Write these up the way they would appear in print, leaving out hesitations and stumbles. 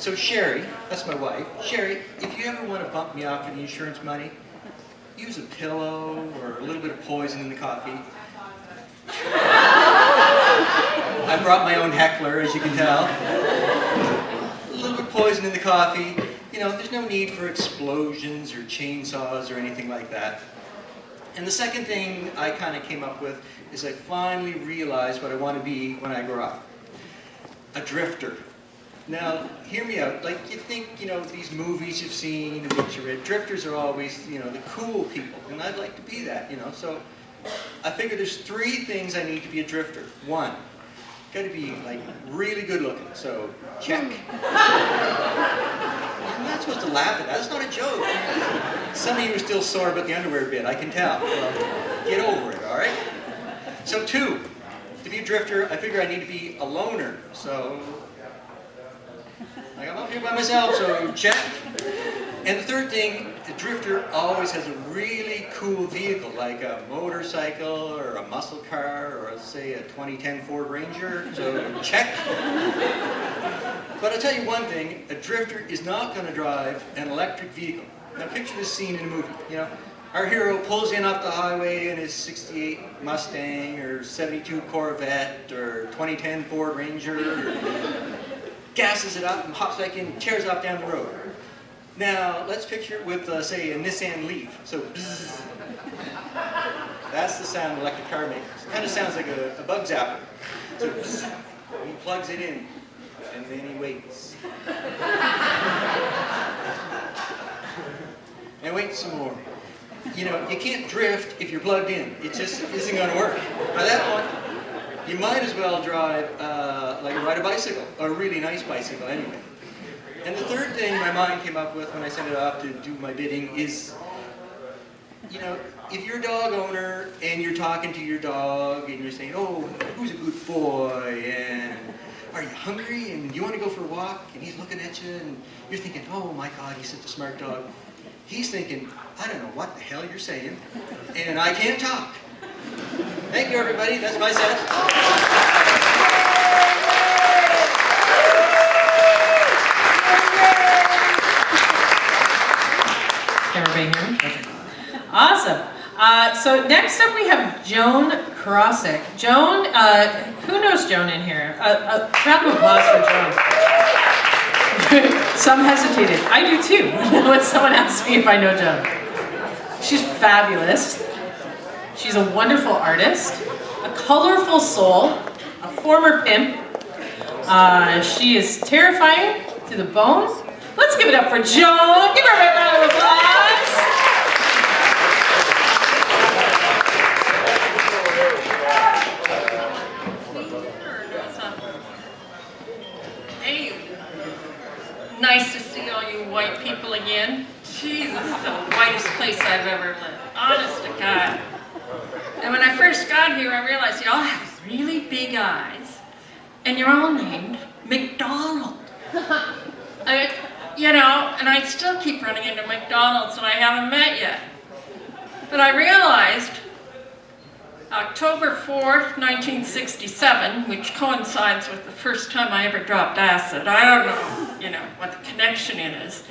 So Sherry, that's my wife. Sherry, if you ever want to bump me off for the insurance money, use a pillow or a little bit of poison in the coffee. I brought my own heckler, as you can tell. A little bit of poison in the coffee. You know, there's no need for explosions or chainsaws or anything like that. And the second thing I kind of came up with is I finally realized what I want to be when I grow up. A drifter. Now, hear me out. Like, you think, you know, these movies you've seen and books you read, drifters are always, you know, the cool people. And I'd like to be that, you know. So I figured there's 3 things I need to be a drifter. 1, got to be, like, really good looking. So, check. I'm not supposed to laugh at that. That's not a joke. Some of you are still sore about the underwear bit, I can tell. Well, get over it, all right? So 2, to be a drifter, I figure I need to be a loner. So, like, I'm up here by myself, so check. And the 3rd thing, the drifter always has a really cool vehicle, like a motorcycle or a muscle car or, say, a 2010 Ford Ranger, so check. But I'll tell you one thing, a drifter is not going to drive an electric vehicle. Now picture this scene in a movie, you know. Our hero pulls in off the highway in his 68 Mustang or 72 Corvette or 2010 Ford Ranger, or gasses it up and hops back in and tears off down the road. Now, let's picture it with, say, a Nissan Leaf. So, bzzz. That's the sound an electric car makes. It kind of sounds like a bug zapper. So, bzzz. He plugs it in, and then he waits. And waits some more. You know, you can't drift if you're plugged in. It just isn't going to work. By that point, you might as well drive, like ride a bicycle, or a really nice bicycle anyway. And the 3rd thing my mind came up with when I sent it off to do my bidding is, you know, if you're a dog owner and you're talking to your dog and you're saying, oh, who's a good boy, and are you hungry, and you want to go for a walk, and he's looking at you, and you're thinking, oh my God, he's such a smart dog. He's thinking, I don't know what the hell you're saying, and I can't talk. Thank you, everybody. That's my set. Everybody hear me? Awesome. So next up we have Joan Krosick. Joan, who knows Joan in here? A round of applause for Joan. Some hesitated. I do too when someone asks me if I know Joan. She's fabulous. She's a wonderful artist, a colorful soul, a former pimp. She is terrifying to the bone. Let's give it up for Joan. Give her a round of applause. Hey, nice to see all you white people again. Jesus, this is the whitest place I've ever lived. Honest to God. And when I first got here, I realized you all have really big eyes, and you're all named McDonald. You know, and I still keep running into McDonald's and I haven't met yet. But I realized October 4th, 1967, which coincides with the first time I ever dropped acid. I don't know, you know, what the connection is.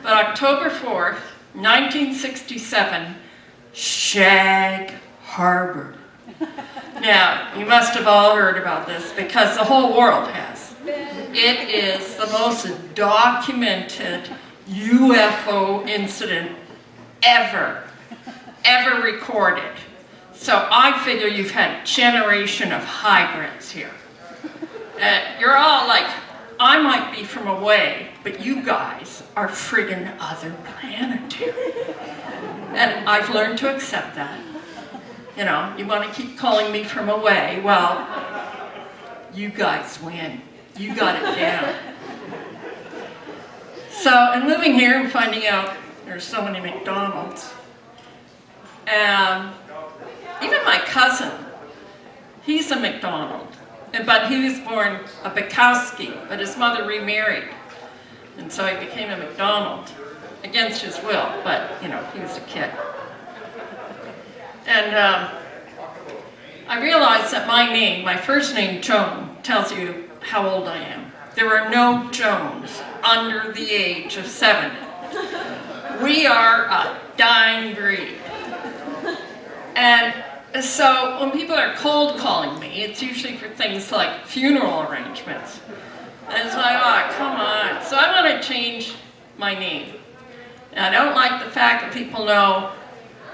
But October 4th, 1967, Shag Harbor. Now, you must have all heard about this because the whole world has. It is the most documented UFO incident ever recorded. So I figure you've had a generation of hybrids here. You're all like, I might be from away, but you guys are friggin' other planetary. And I've learned to accept that. You know, you want to keep calling me from away, well, you guys win. You got it down. So, in moving here and finding out there's so many McDonald's, even my cousin, he's a McDonald, but he was born a Bukowski, but his mother remarried, and so he became a McDonald against his will, but, you know, he was a kid. And I realized that my name, my first name, Joan, tells you how old I am. there are no Jones under the age of 70. We are a dying breed. And so when people are cold calling me, it's usually for things like funeral arrangements. And it's like, oh, come on. So I want to change my name. And I don't like the fact that people know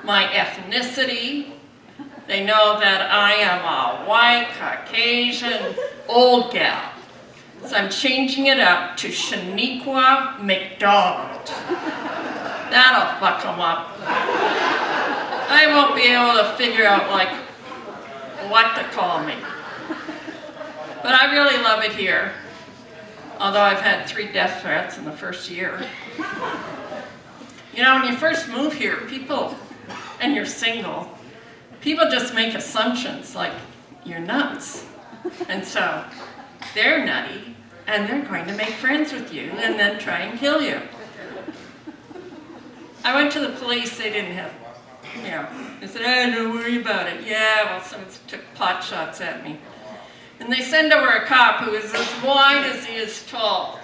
my ethnicity. They know that I am a white, Caucasian, old gal. So I'm changing it up to Shaniqua McDonald. That'll fuck them up. I won't be able to figure out, like, what to call me. But I really love it here. Although I've had 3 death threats in the first year. You know, when you first move here, people, and you're single, people just make assumptions like you're nuts. And so they're nutty, and they're going to make friends with you and then try and kill you. I went to the police, they didn't have, you know, they said, oh, don't worry about it. Yeah, well, someone took pot shots at me. And they send over a cop who is as wide as he is tall.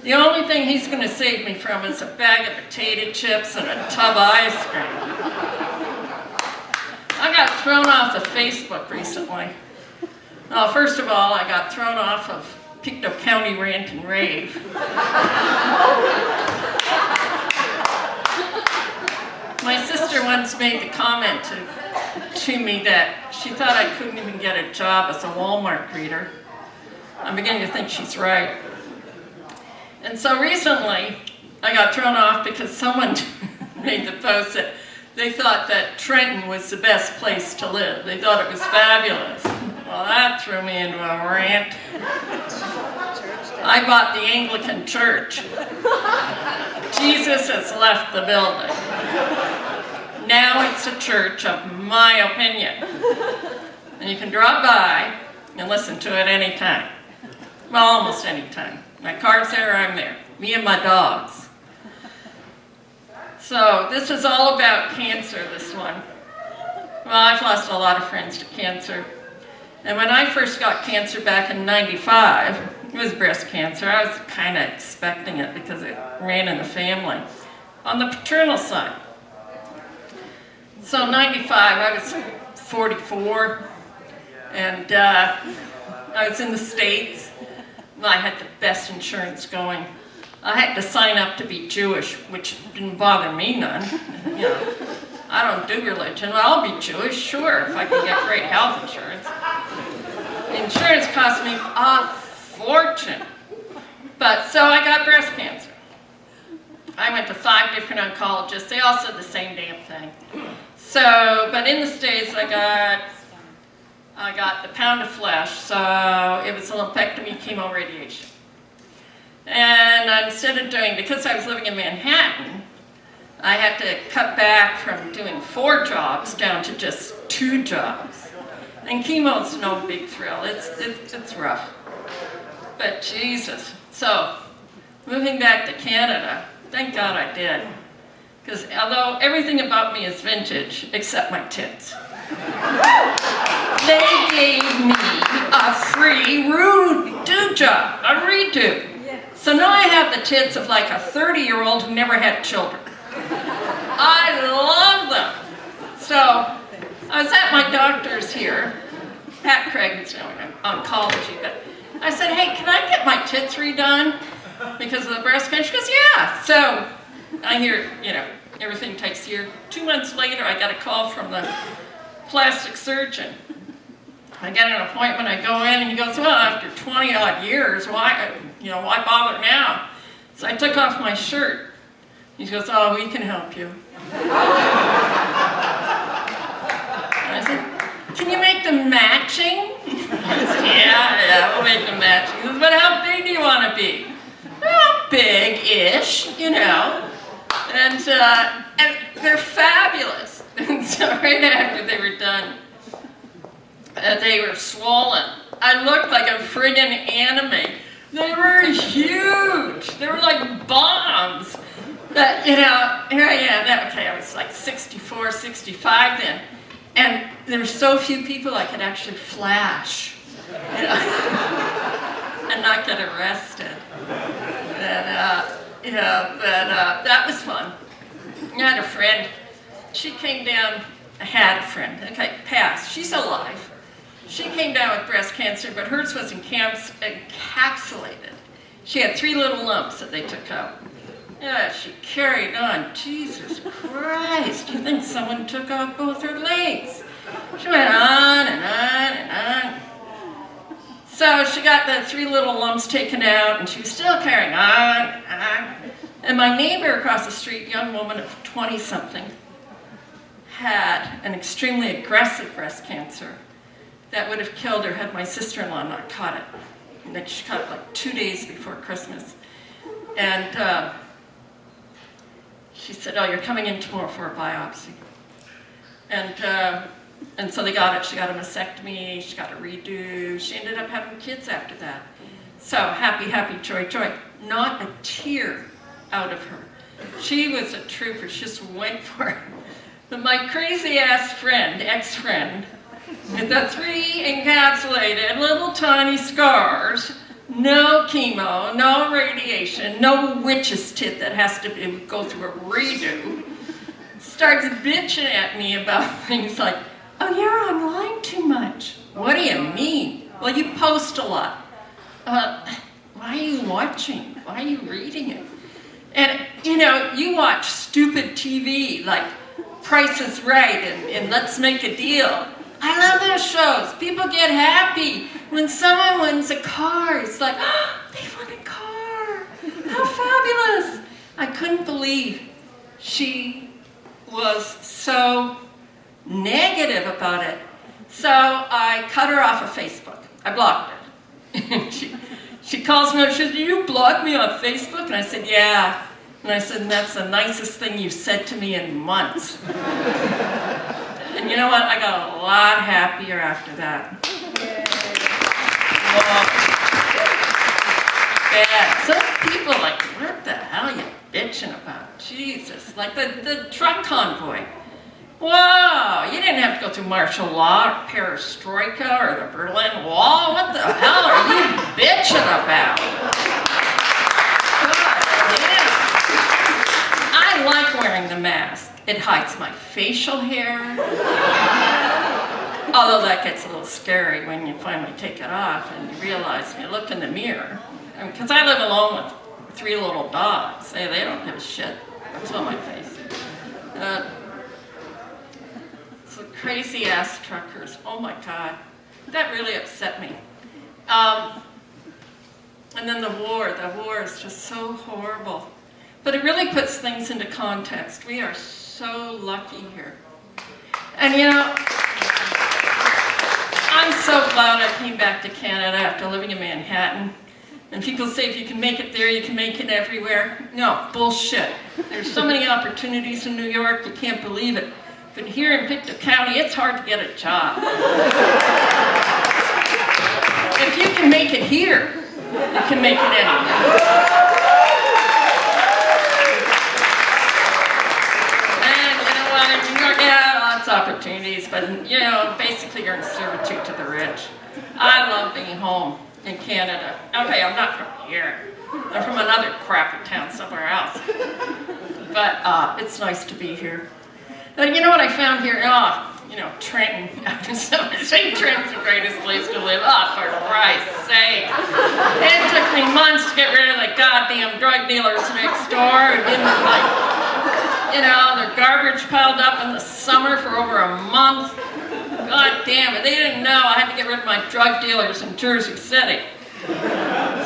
The only thing he's going to save me from is a bag of potato chips and a tub of ice cream. I got thrown off of Facebook recently. Well, first of all, I got thrown off of Pictou County Rant and Rave. My sister once made the comment to me that she thought I couldn't even get a job as a Walmart greeter. I'm beginning to think she's right. And so recently, I got thrown off because someone made the post that they thought that Trenton was the best place to live. They thought it was fabulous. Well, that threw me into a rant. I bought the Anglican Church. Jesus has left the building. Now it's a church of my opinion. And you can drop by and listen to it anytime. Well, almost anytime. My car's there, I'm there. Me and my dogs. So this is all about cancer, this one. Well, I've lost a lot of friends to cancer. And when I first got cancer back in '95, it was breast cancer. I was kind of expecting it because it ran in the family. On the paternal side. So '95, I was 44, and I was in the States. I had the best insurance going. I had to sign up to be Jewish, which didn't bother me none. You know, I don't do religion. Well, I'll be Jewish, sure, if I can get great health insurance. Insurance cost me a fortune. But so I got breast cancer. I went to 5 different oncologists. They all said the same damn thing. So, but in the States, I got the pound of flesh, so it was a lumpectomy, chemo, radiation. And instead of doing, because I was living in Manhattan, I had to cut back from doing 4 jobs down to just 2 jobs. And chemo's no big thrill, it's rough. But Jesus, so moving back to Canada, thank God I did. Because although everything about me is vintage, except my tits. They gave me a free redo job, a redo. So now I have the tits of like a 30-year-old who never had children. I love them. So I was at my doctor's here, Pat Craig was doing oncology, but I said, hey, can I get my tits redone because of the breast cancer? She goes, yeah. So I hear, you know, everything takes a year. 2 months later, I got a call from the plastic surgeon. I get an appointment, I go in, and he goes, well, after 20-odd years, why bother now? So I took off my shirt. He goes, oh, we can help you. And I said, can you make them matching? I said, yeah, we'll make them matching. He goes, but how big do you want to be? Well, big-ish, you know. And they're fabulous. And so right after they were done, they were swollen. I looked like a friggin' anime. They were huge. They were like bombs. But, you know, here I am. Okay, I was like 64, 65 then. And there were so few people I could actually flash. You know? and not get arrested. That was fun. I had a friend. She came down. I had a friend. Okay, passed. She's alive. She came down with breast cancer, but hers was encapsulated. She had 3 little lumps that they took out. Yeah, she carried on. Jesus Christ, you think someone took out both her legs? She went on and on and on. So she got the 3 little lumps taken out, and she was still carrying on and on. And my neighbor across the street, young woman of 20-something, had an extremely aggressive breast cancer that would have killed her had my sister-in-law not caught it. And then she caught it like 2 days before Christmas. And she said, oh, you're coming in tomorrow for a biopsy. And so they got it. She got a mastectomy, she got a redo. She ended up having kids after that. So happy, happy, joy, joy. Not a tear out of her. She was a trooper, she just went for it. But my crazy ass friend, ex-friend, with the 3 encapsulated little tiny scars, no chemo, no radiation, no witch's tit that has to go through a redo, starts bitching at me about things like, oh, you're online too much. What do you mean? Well, you post a lot. Why are you watching? Why are you reading it? And, you know, you watch stupid TV like Price is Right and Let's Make a Deal. I love those shows. People get happy when someone wins a car. It's like, oh, they won a car. How fabulous. I couldn't believe she was so negative about it. So I cut her off of Facebook. I blocked her. she calls me up, she says, you blocked me on Facebook? And I said, yeah. And I said, that's the nicest thing you've said to me in months. And you know what? I got a lot happier after that. Bad. Some people are like, what the hell are you bitching about? Jesus. Like the truck convoy. Whoa, you didn't have to go through martial law or perestroika or the Berlin Wall. What the hell are you bitching about? God damn. I like wearing the mask. It hides my facial hair. Although that gets a little scary when you finally take it off and you realize, you look in the mirror. Because I live alone with 3 little dogs. They don't give a shit. What's on my face? So crazy ass truckers. Oh my God. That really upset me. And then the war is just so horrible. But it really puts things into context. We are so lucky here. And you know, I'm so glad I came back to Canada after living in Manhattan. And people say if you can make it there, you can make it everywhere. No, bullshit. There's so many opportunities in New York, you can't believe it. But here in Pictou County, it's hard to get a job. If you can make it here, you can make it anywhere. And you know what, in New York, yeah, lots of opportunities, but you know, basically you're in servitude to the rich. I love being home in Canada. Okay, I'm not from here. I'm from another crappy town somewhere else. But it's nice to be here. And you know what I found here? Oh, you know, Trenton. Someone saying Trenton's the greatest place to live. Oh, for Christ's sake. It took me months to get rid of the goddamn drug dealers next door who didn't like, you know, their garbage piled up in the summer for over a month. God damn it, they didn't know I had to get rid of my drug dealers in Jersey City.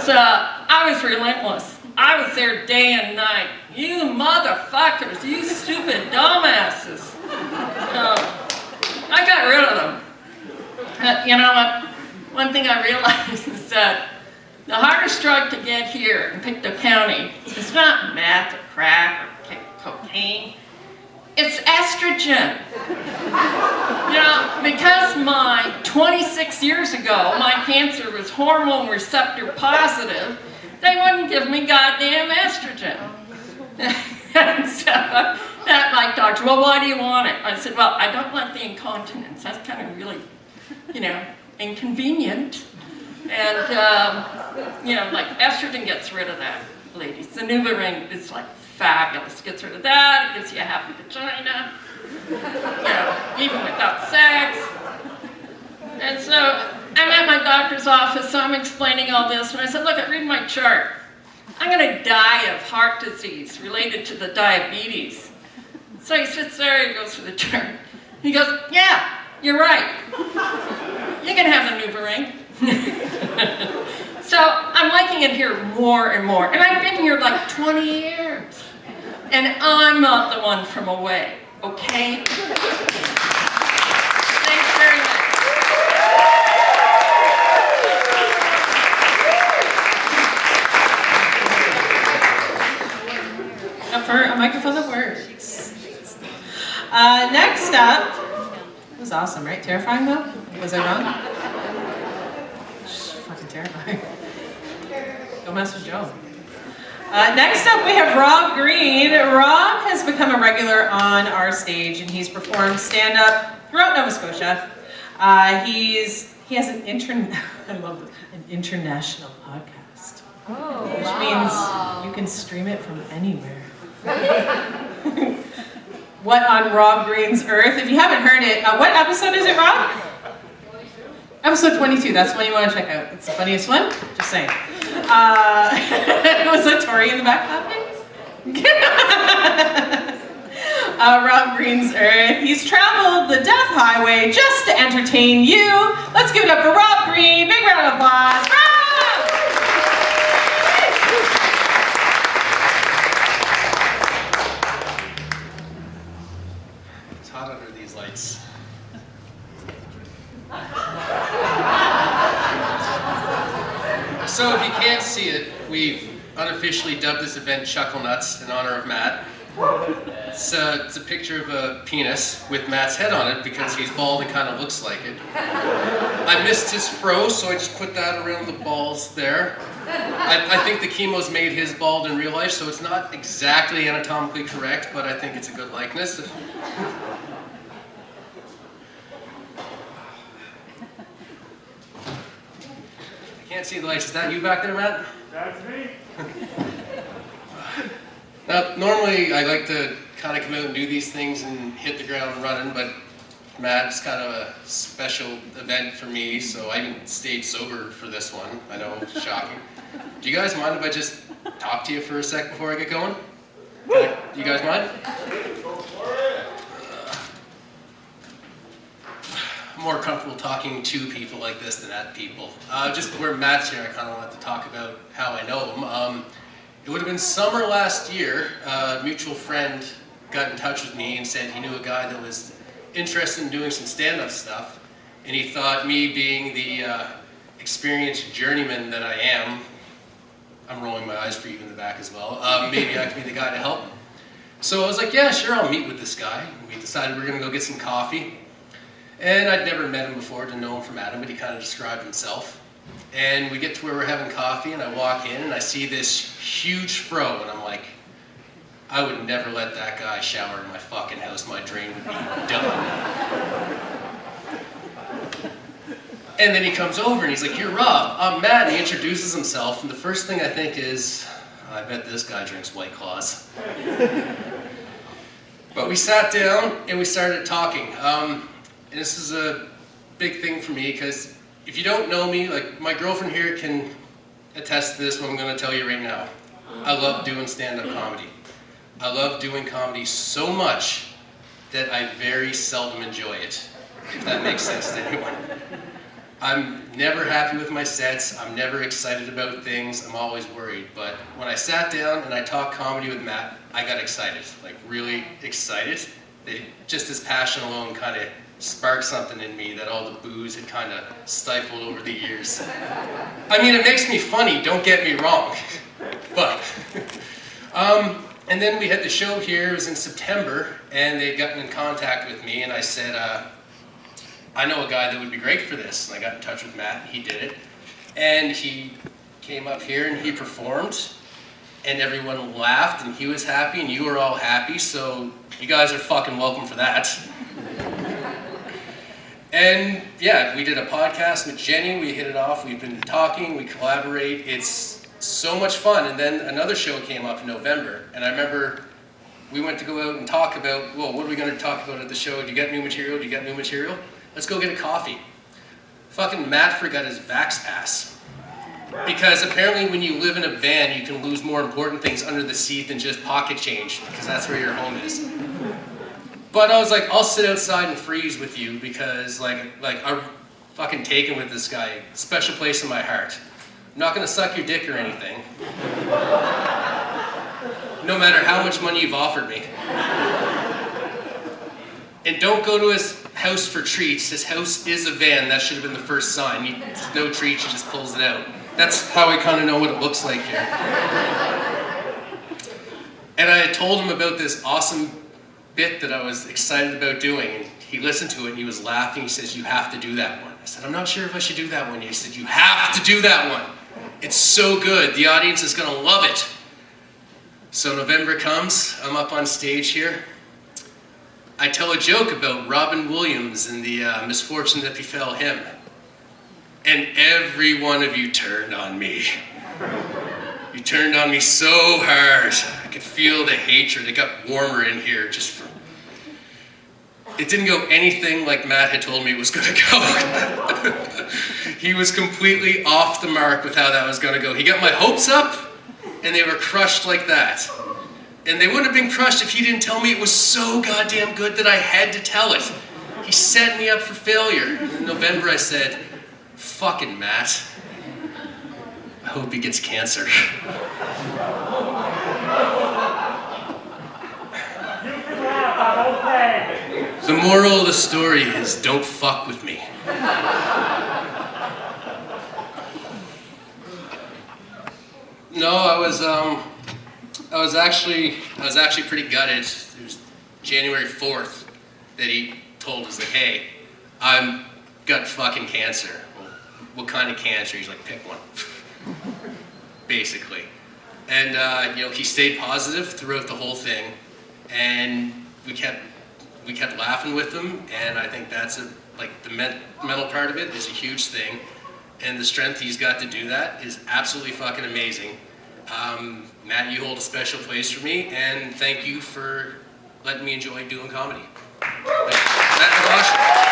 So I was relentless. I was there day and night. You motherfuckers, you stupid dumbasses. I got rid of them. You know what? One thing I realized is that the hardest drug to get here in Pictou County is not meth or crack or cocaine. It's estrogen. You know, because 26 years ago, my cancer was hormone receptor positive, they wouldn't give me goddamn estrogen. And so that my doctor, well, why do you want it? I said, well, I don't want the incontinence. That's kind of really, you know, inconvenient. And, you know, like estrogen gets rid of that, ladies. The NuvaRing is like fabulous. Gets rid of that, it gives you a happy vagina, you know, even without sex. And so I'm at my doctor's office, so I'm explaining all this, and I said, look, read my chart. I'm gonna die of heart disease related to the diabetes. So he sits there, he goes through the chart. He goes, yeah, you're right. You can have the NuvaRing. So I'm liking it here more and more. And I've been here like 20 years. And I'm not the one from away, okay? Thanks very much. For a microphone that works. Next up, it was awesome, right? Terrifying though? Was I wrong? Fucking terrifying. Don't mess with Joe. Next up we have Rob Green. Rob has become a regular on our stage and he's performed stand-up throughout Nova Scotia. He has an international podcast. Oh, which means you can stream it from anywhere. What on Rob Green's Earth? If you haven't heard it, what episode is it, Rob? Episode 22, that's one you want to check out. It's the funniest one, just saying. Was that Tori in the back laughing? Rob Green's Earth. He's traveled the death highway just to entertain you. Let's give it up for Rob Green. Big round of applause. Rob! It's hot under these lights. So if you can't see it, we've unofficially dubbed this event Chuckle Nuts in honor of Matt. It's a picture of a penis with Matt's head on it because he's bald and kind of looks like it. I missed his fro, so I just put that around the balls there. I think the chemo's made his bald in real life, so it's not exactly anatomically correct, but I think it's a good likeness. I can't see the lights. Is that you back there, Matt? That's me. Now, normally I like to kind of come out and do these things and hit the ground running, but Matt, it's kind of a special event for me, so I even stayed sober for this one. I know, it's shocking. Do you guys mind if I just talk to you for a sec before I get going? Do you guys mind? I'm more comfortable talking to people like this than at people. Just where Matt's here, I kind of wanted to talk about how I know him. It would have been summer last year. A mutual friend got in touch with me and said he knew a guy that was interested in doing some stand-up stuff, and he thought me being the experienced journeyman that I am, I'm rolling my eyes for you in the back as well, maybe I could be the guy to help. So I was like, yeah, sure, I'll meet with this guy. We decided we were gonna go get some coffee. And I'd never met him before, didn't know him from Adam, but he kind of described himself. And we get to where we're having coffee, and I walk in, and I see this huge fro, and I'm like, I would never let that guy shower in my fucking house. My drain would be done. And then he comes over, and he's like, you're Rob. I'm Matt, and he introduces himself, and the first thing I think is, I bet this guy drinks White Claws. But we sat down, and we started talking. And this is a big thing for me, because if you don't know me, like my girlfriend here can attest to this, what I'm going to tell you right now. I love doing stand-up comedy. I love doing comedy so much that I very seldom enjoy it, if that makes sense to anyone. I'm never happy with my sets, I'm never excited about things, I'm always worried. But when I sat down and I talked comedy with Matt, I got excited, like really excited. Just his passion alone kind of sparked something in me that all the booze had kind of stifled over the years. I mean, it makes me funny, don't get me wrong, but, and then we had the show here, it was in September, and they'd gotten in contact with me, and I said, I know a guy that would be great for this, and I got in touch with Matt, he did it, and he came up here and he performed, and everyone laughed, and he was happy, and you were all happy, so you guys are fucking welcome for that. And yeah, we did a podcast with Jenny, we hit it off, we've been talking, we collaborate, it's so much fun. And then another show came up in November, and I remember we went to go out and talk about, well, what are we going to talk about at the show? Do you get new material? Do you get new material? Let's go get a coffee. Fucking Matt forgot his Vax Pass. Because apparently when you live in a van, you can lose more important things under the seat than just pocket change, because that's where your home is. But I was like, I'll sit outside and freeze with you because like I'm fucking taken with this guy. Special place in my heart. I'm not gonna suck your dick or anything. No matter how much money you've offered me. And don't go to his house for treats. His house is a van. That should have been the first sign. It's no treats, he just pulls it out. That's how I kind of know what it looks like here. And I had told him about this awesome bit that I was excited about doing, and he listened to it and he was laughing. He says, you have to do that one. I said, I'm not sure if I should do that one. He said, you have to do that one. It's so good. The audience is gonna love it. So November comes, I'm up on stage here. I tell a joke about Robin Williams and the misfortune that befell him. And every one of you turned on me. You turned on me so hard. I could feel the hatred. It got warmer in here just from... It didn't go anything like Matt had told me it was gonna go. He was completely off the mark with how that was gonna go. He got my hopes up, and they were crushed like that. And they wouldn't have been crushed if he didn't tell me it was so goddamn good that I had to tell it. He set me up for failure. In November I said, fucking Matt. I hope he gets cancer. The moral of the story is don't fuck with me. No, I was actually pretty gutted. It was January 4th that he told us, like, hey, I've got fucking cancer. Well, what kind of cancer? He's like, pick one. Basically. And he stayed positive throughout the whole thing, and we kept laughing with him, and I think that's the mental part of it is a huge thing, and the strength he's got to do that is absolutely fucking amazing. Matt, you hold a special place for me, and thank you for letting me enjoy doing comedy. Matt,